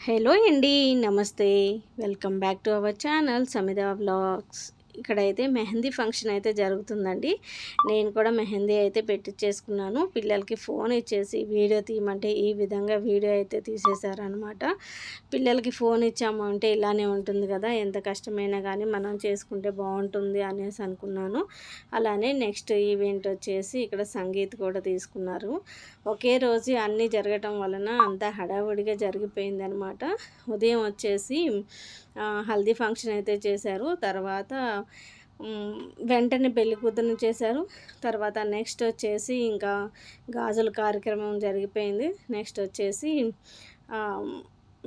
Hello అండి, నమస్తే. Welcome back to our channel Samita vlogs. ఇక్కడైతే మెహందీ ఫంక్షన్ అయితే జరుగుతుందండి. నేను కూడా మెహందీ అయితే పెట్టించేసుకున్నాను. పిల్లలకి ఫోన్ ఇచ్చేసి వీడియో తీయమంటే ఈ విధంగా వీడియో అయితే తీసేశారనమాట. పిల్లలకి ఫోన్ ఇచ్చాము అంటే ఇలానే ఉంటుంది కదా, ఎంత కష్టమైనా కానీ మనం చేసుకుంటే బాగుంటుంది అనేసి అనుకున్నాను. అలానే నెక్స్ట్ ఈవెంట్ వచ్చేసి ఇక్కడ సంగీత్ కూడా తీసుకున్నారు. ఒకే రోజు అన్నీ జరగటం వలన అంతా హడావుడిగా జరిగిపోయింది అనమాట. ఉదయం వచ్చేసి హల్దీ ఫంక్షన్ అయితే చేశారు. తర్వాత వెంటనే పెళ్లి కూతురుని చేశారు. తర్వాత నెక్స్ట్ వచ్చేసి ఇంకా గాజుల కార్యక్రమం జరిగిపోయింది. నెక్స్ట్ వచ్చేసి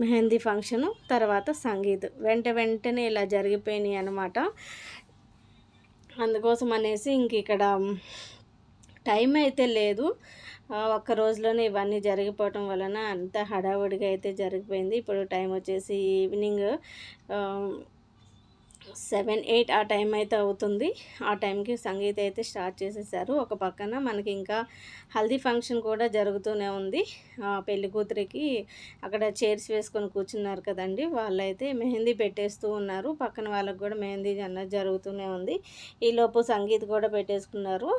మెహందీ ఫంక్షను, తర్వాత సంగీత్ వెంటనే ఇలా జరిగిపోయినాయి అన్నమాట. అందుకోసం అనేసి ఇంక ఇక్కడ టైం అయితే లేదు. ఒక్క రోజులోనే ఇవన్నీ జరిగిపోవటం వలన అంత హడావుడిగా అయితే జరిగిపోయింది. ఇప్పుడు టైం వచ్చేసి ఈవినింగ్ 7-8 ఆ టైం అయితే అవుతుంది. ఆ టైంకి సంగీత అయితే స్టార్ట్ చేసేసారు. ఒక పక్కన మనకి ఇంకా హల్దీ ఫంక్షన్ కూడా జరుగుతూనే ఉంది. పెళ్లి కూతురికి అక్కడ చైర్స్ వేసుకొని కూర్చున్నారు కదండి, వాళ్ళైతే మెహందీ పెట్టేస్తూ ఉన్నారు. పక్కన వాళ్ళకి కూడా మెహందీ అన్నది జరుగుతూనే ఉంది. ఈలోపు సంగీత్ కూడా పెట్టేసుకున్నారు.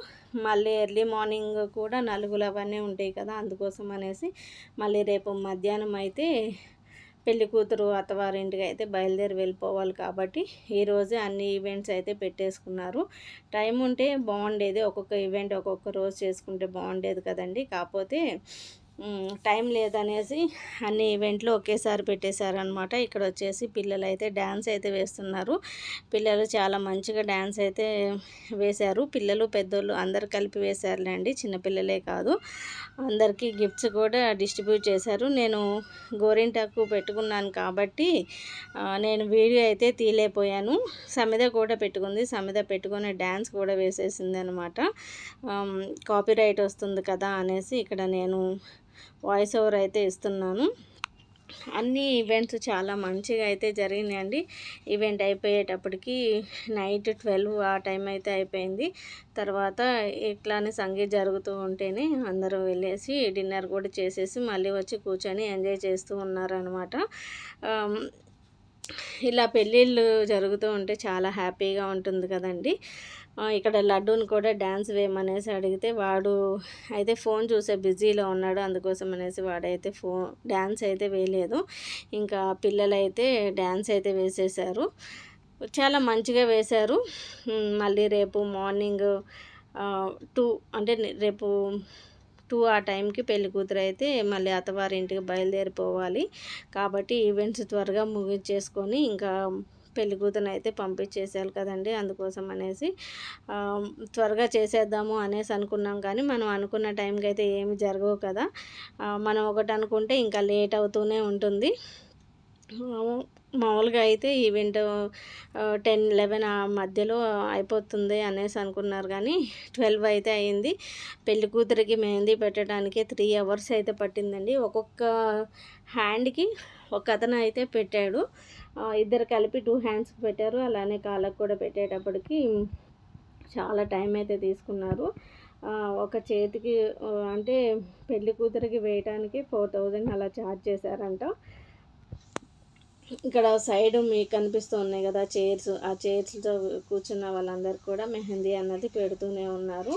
మళ్ళీ ఎర్లీ మార్నింగ్ కూడా నలుగులు అవన్నీ ఉంటాయి కదా, అందుకోసం అనేసి మళ్ళీ రేపు మధ్యాహ్నం అయితే పెళ్లి కూతురు అత్తవారింటికి అయితే బయలుదేరి వెళ్ళిపోవాలి కాబట్టి ఈరోజే అన్ని ఈవెంట్స్ అయితే పెట్టేసుకున్నారు. టైం ఉంటే బాగుండేది, ఒక్కొక్క ఈవెంట్ ఒక్కొక్క రోజు చేసుకుంటే బాగుండేది కదండి. కాకపోతే టైం లేదనేసి అన్ని ఈవెంట్లు ఒకేసారి పెట్టేశారనమాట. ఇక్కడ వచ్చేసి పిల్లలు అయితే డ్యాన్స్ అయితే వేస్తున్నారు. పిల్లలు చాలా మంచిగా డ్యాన్స్ అయితే వేశారు. పిల్లలు పెద్దోళ్ళు అందరు కలిపి వేశారులేండి, చిన్నపిల్లలే కాదు. అందరికీ గిఫ్ట్స్ కూడా డిస్ట్రిబ్యూట్ చేశారు. నేను గోరింటాకు పెట్టుకున్నాను కాబట్టి నేను వీడియో అయితే తీయలేకపోయాను. సమిద కూడా పెట్టుకుంది. సమిద పెట్టుకుని డ్యాన్స్ కూడా వేసేసింది అనమాట. కాపీరైట్ వస్తుంది కదా అనేసి ఇక్కడ నేను వాయిస్ ఓవర్ అయితే ఇస్తున్నాను. అన్ని ఈవెంట్స్ చాలా మంచిగా అయితే జరిగినాయండి. ఈవెంట్ అయిపోయేటప్పటికి నైట్ 12 ఆ టైం అయితే అయిపోయింది. తర్వాత ఇట్లానే సంగీత్ జరుగుతూ ఉంటేనే అందరూ వెళ్ళేసి డిన్నర్ కూడా చేసేసి మళ్ళీ వచ్చి కూర్చొని ఎంజాయ్ చేస్తూ ఉన్నారనమాట. ఇలా పెళ్ళిళ్ళు జరుగుతూ ఉంటే చాలా హ్యాపీగా ఉంటుంది కదండి. ఇక్కడ లడ్డూని కూడా డ్యాన్స్ వేయమనేసి అడిగితే వాడు అయితే ఫోన్ చూసే బిజీలో ఉన్నాడు. అందుకోసం అనేసి వాడైతే డ్యాన్స్ అయితే వేయలేదు. ఇంకా పిల్లలైతే డ్యాన్స్ అయితే వేసేశారు. చాలా మంచిగా వేశారు. మళ్ళీ రేపు మార్నింగ్ 2 అంటే రేపు 2 ఆ టైంకి పెళ్లి కూతురు అయితే మళ్ళీ అత్తవారింటికి బయలుదేరిపోవాలి కాబట్టి ఈవెంట్స్ త్వరగా ముగించేసుకొని ఇంకా పెళ్లి కూతురుని అయితే పంపించేసేయాలి కదండి. అందుకోసం అనేసి త్వరగా చేసేద్దాము అనేసి అనుకున్నాం. కానీ మనం అనుకున్న టైంకి అయితే ఏమి జరగవు కదా. మనం ఒకటి అనుకుంటే ఇంకా లేట్ అవుతూనే ఉంటుంది. మామూలుగా అయితే ఈవెంట్ 10-11 ఆ మధ్యలో అయిపోతుంది అనేసి అనుకున్నారు, కానీ 12 అయితే అయింది. పెళ్లి కూతురికి మెహందీ పెట్టడానికి 3 అవర్స్ అయితే పట్టిందండి. ఒక్కొక్క హ్యాండ్కి ఒక అతను అయితే పెట్టాడు. ఇద్దరు కలిపి 2 హ్యాండ్స్కి పెట్టారు. అలానే కాళ్ళకు కూడా పెట్టేటప్పటికి చాలా టైం అయితే తీసుకున్నారు. ఒక చేతికి అంటే పెళ్లి కూతురికి వేయడానికి 4000 అలా ఛార్జ్ చేశారంట. ఇక్కడ సైడ్ మీకు కనిపిస్తూ ఉన్నాయి కదా చైర్స్, ఆ చైర్స్తో కూర్చున్న వాళ్ళందరూ కూడా మెహందీ అన్నది పెడుతూనే ఉన్నారు.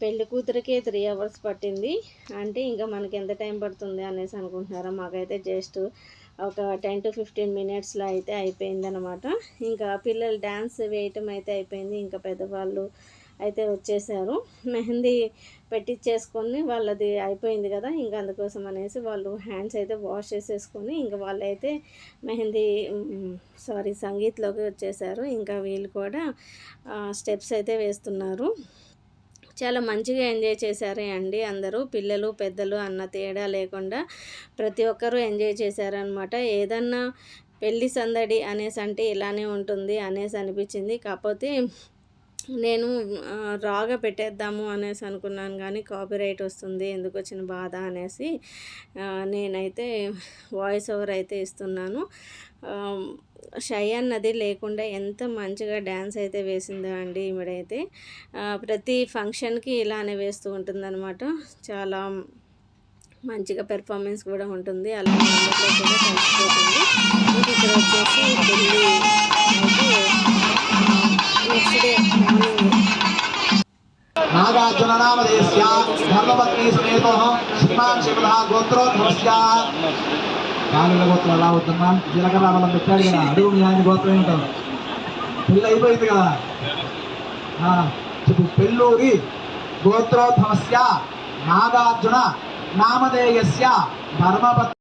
పెళ్లి కూతురికే 3 అవర్స్ పట్టింది అంటే ఇంకా మనకి ఎంత టైం పడుతుంది అనేసి అనుకుంటున్నారా? మాకైతే జస్ట్ ఒక 10-15 మినిట్స్లో అయితే అయిపోయిందనమాట. ఇంకా పిల్లలు డ్యాన్స్ వేయటం అయితే అయిపోయింది. ఇంకా పెద్దవాళ్ళు అయితే వచ్చేసారు. మెహందీ పెట్టించేసుకొని వాళ్ళది అయిపోయింది కదా, ఇంకా అందుకోసం అనేసి వాళ్ళు హ్యాండ్స్ అయితే వాష్ చేసేసుకొని ఇంకా వాళ్ళైతే సంగీత్లోకి వచ్చేసారు. ఇంకా వీళ్ళు కూడా స్టెప్స్ అయితే వేస్తున్నారు. చాలా మంచిగా ఎంజాయ్ చేశారే అండి అందరూ, పిల్లలు పెద్దలు అన్న తేడా లేకుండా ప్రతి ఒక్కరూ ఎంజాయ్ చేశారనమాట. ఏదన్నా పెళ్ళి సందడి అనేసి అంటే ఇలానే ఉంటుంది అనేసి అనిపించింది. కాకపోతే నేను రాగా పెట్టేద్దాము అనేసి అనుకున్నాను, కానీ కాపీరైట్ వస్తుంది ఎందుకు వచ్చిన బాధ అనేసి నేనైతే వాయిస్ ఓవర్ అయితే ఇస్తున్నాను. షై అన్నది లేకుండా ఎంత మంచిగా డ్యాన్స్ అయితే వేసిందో అండి ఈవిడైతే. ప్రతి ఫంక్షన్కి ఇలానే వేస్తూ ఉంటుందన్నమాట. చాలా మంచిగా పెర్ఫార్మెన్స్ కూడా ఉంటుంది. అలానే అందరిలో కూడా కలిసిపోతుంది. नागार्जुन नामधेयस्य धर्मपत्नी समेतो श्रीमान शिवः गोत्रोद्भवस्य కాలుల గోత్రం ఎలా అవుతున్నా జీలకర్ర బలం పెట్టాడు కదా అడుగు మీ ఆయన గోత్రం ఏంటో పెళ్ళి అయిపోయింది కదా చెప్పు పెళ్ళూరి గోత్రోద్భవస్య నాగార్జున నామధేయస్య ధర్మపత్ని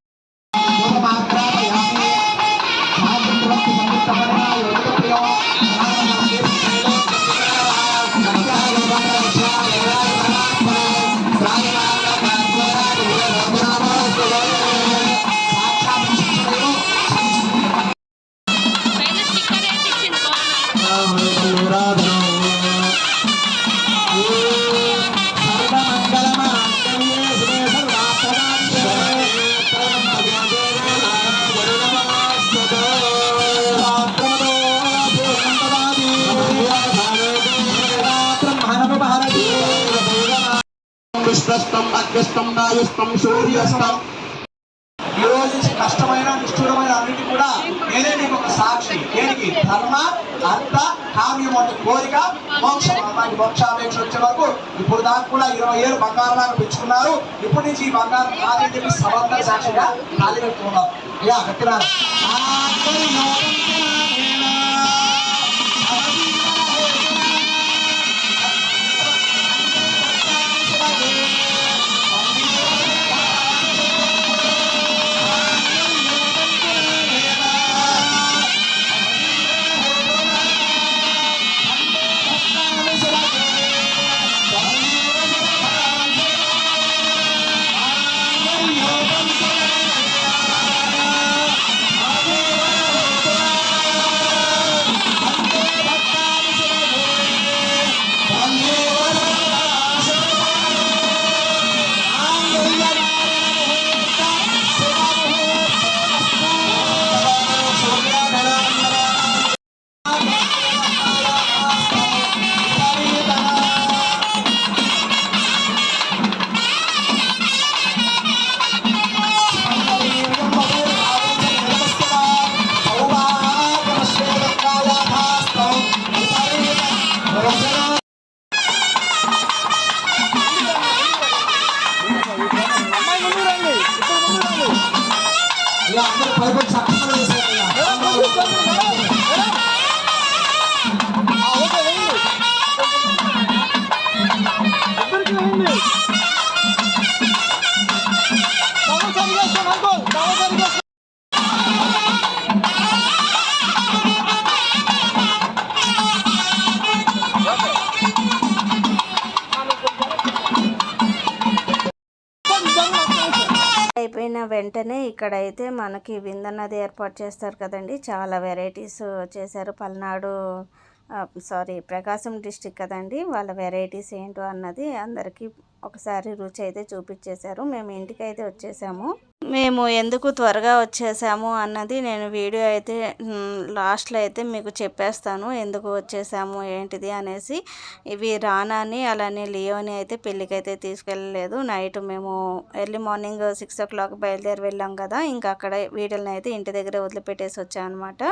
అగ్రస్తం నాయుస్తం సూర్యస్తం ఈ రోజు కష్టమైన నిష్ఠురమైన అన్నిటి కూడా నేనే నీకు ఒక సాక్షి దేనికి ధర్మ అర్థ కామ్యం అంటే కోరిక మోక్షం అమ్మాయికి మోక్షాపేక్ష వచ్చే వరకు ఇప్పుడు దాకా కూడా 20 ఏళ్ళు బంగారం లాగా పెంచుకున్నారు ఇప్పటి నుంచి ఈ బంగారం కాదని చెప్పి సమంత సాక్షిగా ఖాళీ పెట్టుకున్నారు ఇలా గట్టిగా అయిపోయిన వెంటనే ఇక్కడైతే మనకి విందన్నది ఏర్పాటు చేస్తారు కదండి. చాలా వెరైటీస్ చేశారు. పల్నాడు ప్రకాశం డిస్టిక్ కదండి. వాళ్ళ వెరైటీస్ ఏంటో అన్నది అందరికీ ఒకసారి రుచి అయితే చూపించేశారు. మేము ఇంటికి అయితే వచ్చేసాము. మేము ఎందుకు త్వరగా వచ్చేసాము అన్నది నేను వీడియో అయితే లాస్ట్లో అయితే మీకు చెప్పేస్తాను, ఎందుకు వచ్చేసాము ఏంటిది అనేసి. ఇవి రానాని అలానే లియోని అయితే పెళ్ళికైతే తీసుకెళ్ళలేదు. నైట్ మేము ఎర్లీ మార్నింగ్ 6 o'clock బయలుదేరి వెళ్ళాం కదా, ఇంకా అక్కడ వీడియోని అయితే ఇంటి దగ్గరే వదిలిపెట్టేసి వచ్చాను అనమాట.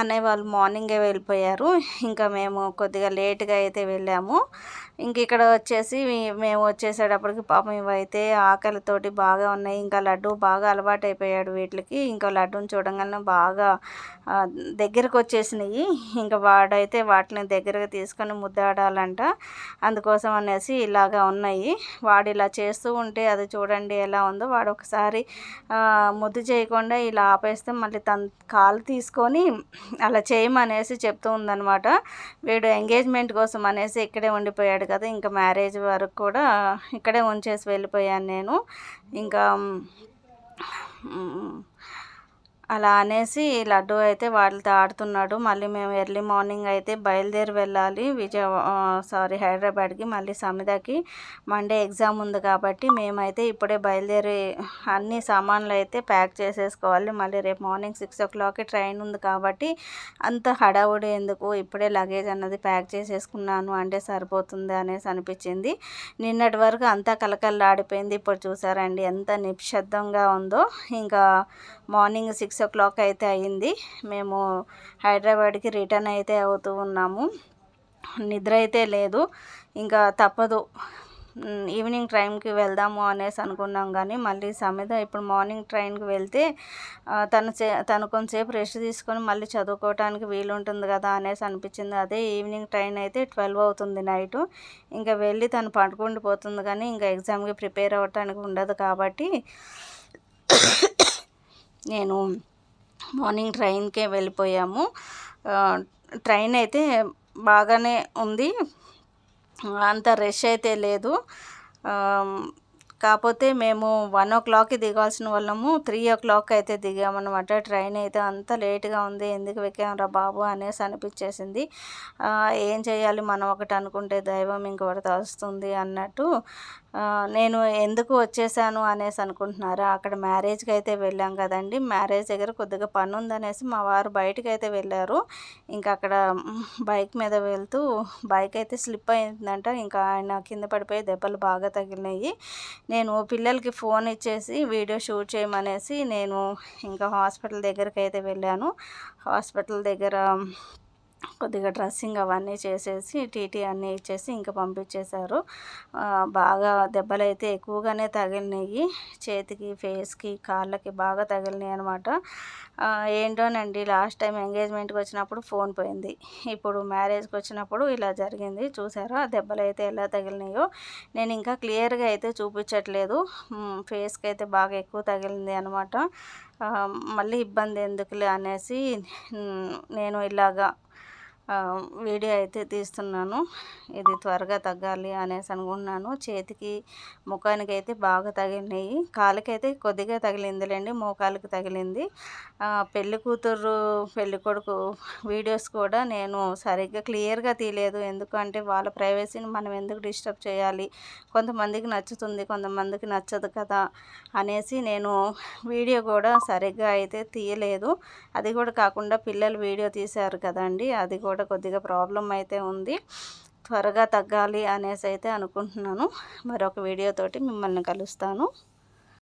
అన్నయ్య వాళ్ళు మార్నింగే వెళ్ళిపోయారు. ఇంకా మేము కొద్దిగా లేట్గా అయితే వెళ్ళాము. ఇంక ఇక్కడ వచ్చేసి మేము వచ్చేసేటప్పటికి పాపం ఇవైతే ఆకలితోటి బాగా ఉన్నాయి. ఇంకా లడ్డు బాగా అలవాటు అయిపోయాడు వీటికి. ఇంకా లడ్డూని చూడంగానే బాగా దగ్గరకు వచ్చేసినాయి. ఇంకా వాడైతే వాటిని దగ్గరకు తీసుకొని ముద్దాడాలంట. అందుకోసం అనేసి ఇలాగా ఉన్నాయి. వాడు ఇలా చేస్తూ ఉంటే అది చూడండి ఎలా ఉందో. వాడు ఒకసారి ముద్దు చేయకుండా ఇలా ఆపేస్తే మళ్ళీ తన కాలు తీసుకొని అలా చేయమనేసి చెప్తూ ఉందన్నమాట. వీడు ఎంగేజ్మెంట్ కోసం అనేసి ఇక్కడే ఉండిపోయాడు కదా, ఇంకా మ్యారేజ్ వరకు కూడా ఇక్కడే ఉంచేసి వెళ్ళిపోయాను నేను. ఇంకా అలా అనేసి లడ్డు అయితే వాళ్ళతో ఆడుతున్నాడు. మళ్ళీ మేము ఎర్లీ మార్నింగ్ అయితే బయలుదేరి వెళ్ళాలి హైదరాబాద్కి. మళ్ళీ సమితకి మండే ఎగ్జామ్ ఉంది కాబట్టి మేమైతే ఇప్పుడే బయలుదేరి అన్ని సామాన్లు అయితే ప్యాక్ చేసేసుకోవాలి. మళ్ళీ రేపు మార్నింగ్ 6 o'clock ట్రైన్ ఉంది కాబట్టి అంత హడావుడి ఎందుకు, ఇప్పుడే లగేజ్ అన్నది ప్యాక్ చేసేసుకున్నాను అంటే సరిపోతుంది అనేసి అనిపించింది. నిన్నటి వరకు అంతా కలకల్లాడిపోయింది. ఇప్పుడు చూసారండి ఎంత నిశ్శబ్దంగా ఉందో. ఇంకా మార్నింగ్ 6 o'clock అయితే అయ్యింది. మేము హైదరాబాద్కి రిటర్న్ అయితే అవుతూ ఉన్నాము. నిద్ర అయితే లేదు, ఇంకా తప్పదు. ఈవినింగ్ ట్రైన్కి వెళ్దాము అనేసి అనుకున్నాం, కానీ మళ్ళీ సమిత ఇప్పుడు మార్నింగ్ ట్రైన్కి వెళ్తే తను కొంతసేపు రెస్ట్ తీసుకొని మళ్ళీ చదువుకోవడానికి వీలుంటుంది కదా అనేసి అనిపించింది. అదే ఈవినింగ్ ట్రైన్ అయితే 12 అవుతుంది నైటు. ఇంకా వెళ్ళి తను పడుకుండిపోతుంది, కానీ ఇంకా ఎగ్జామ్కి ప్రిపేర్ అవ్వటానికి ఉండదు కాబట్టి నేను మార్నింగ్ ట్రైన్కే వెళ్ళిపోయాము. ట్రైన్ అయితే బాగానే ఉంది, అంత రష్ అయితే లేదు. కాకపోతే మేము 1 o'clockకి దిగాల్సిన వాళ్ళము 3 o'clock అయితే దిగామన్నమాట. ట్రైన్ అయితే అంత లేట్గా ఉంది, ఎందుకు వెక్కాంరా బాబు అనేసి అనిపించేసింది. ఏం చేయాలి, మనం ఒకటి అనుకుంటే దైవం ఇంకొకటి తలుస్తుంది అన్నట్టు. నేను ఎందుకు వచ్చేసాను అనేసి అనుకుంటున్నారా, అక్కడ మ్యారేజ్కి అయితే వెళ్ళాం కదండి. మ్యారేజ్ దగ్గర కొద్దిగా పని ఉందనేసి మా వారు బయటకు అయితే వెళ్ళారు. ఇంకా అక్కడ బైక్ మీద వెళ్తూ బైక్ అయితే స్లిప్ అయిందంట. ఇంకా ఆయన కింద పడిపోయి దెబ్బలు బాగా తగిలినాయి. నేను పిల్లలకి ఫోన్ ఇచ్చేసి వీడియో షూట్ చేయమనేసి నేను ఇంకా హాస్పిటల్ దగ్గరికి అయితే వెళ్ళాను. హాస్పిటల్ దగ్గర కొద్దిగా డ్రెస్సింగ్ అవన్నీ చేసేసి టీటీ అన్నీ ఇచ్చేసి ఇంకా పంపించేశారు. బాగా దెబ్బలు అయితే ఎక్కువగానే తగిలినాయి, చేతికి, ఫేస్కి, కాళ్ళకి బాగా తగిలినాయి అనమాట. ఏంటోనండి, లాస్ట్ టైం ఎంగేజ్మెంట్కి వచ్చినప్పుడు ఫోన్ పోయింది, ఇప్పుడు మ్యారేజ్కి వచ్చినప్పుడు ఇలా జరిగింది. చూసారా దెబ్బలు అయితే ఎలా తగిలినాయో. నేను ఇంకా క్లియర్గా అయితే చూపించట్లేదు, ఫేస్కి అయితే బాగా ఎక్కువ తగిలింది అనమాట. మళ్ళీ ఇబ్బంది ఎందుకులే అనేసి నేను ఇలాగా వీడియో అయితే తీస్తున్నాను. ఇది త్వరగా తగ్గాలి అనేసి అనుకుంటున్నాను. చేతికి, ముఖానికి అయితే బాగా తగిలినాయి, కాలుకైతే కొద్దిగా తగిలిందిలేండి, మోకాలికి తగిలింది. పెళ్లి కూతురు పెళ్లి కొడుకు వీడియోస్ కూడా నేను సరిగ్గా క్లియర్గా తీయలేదు, ఎందుకంటే వాళ్ళ ప్రైవసీని మనం ఎందుకు డిస్టర్బ్ చేయాలి, కొంతమందికి నచ్చుతుంది కొంతమందికి నచ్చదు కదా అనేసి నేను వీడియో కూడా సరిగ్గా అయితే తీయలేదు. అది కూడా కాకుండా పిల్లలు వీడియో తీశారు కదండి, అది కూడా కొద్దిగా ప్రాబ్లం అయితే ఉంది. త్వరగా తగ్గాలి అనేసి అయితే అనుకుంటున్నాను. మరొక వీడియోతోటి మిమ్మల్ని కలుస్తాను.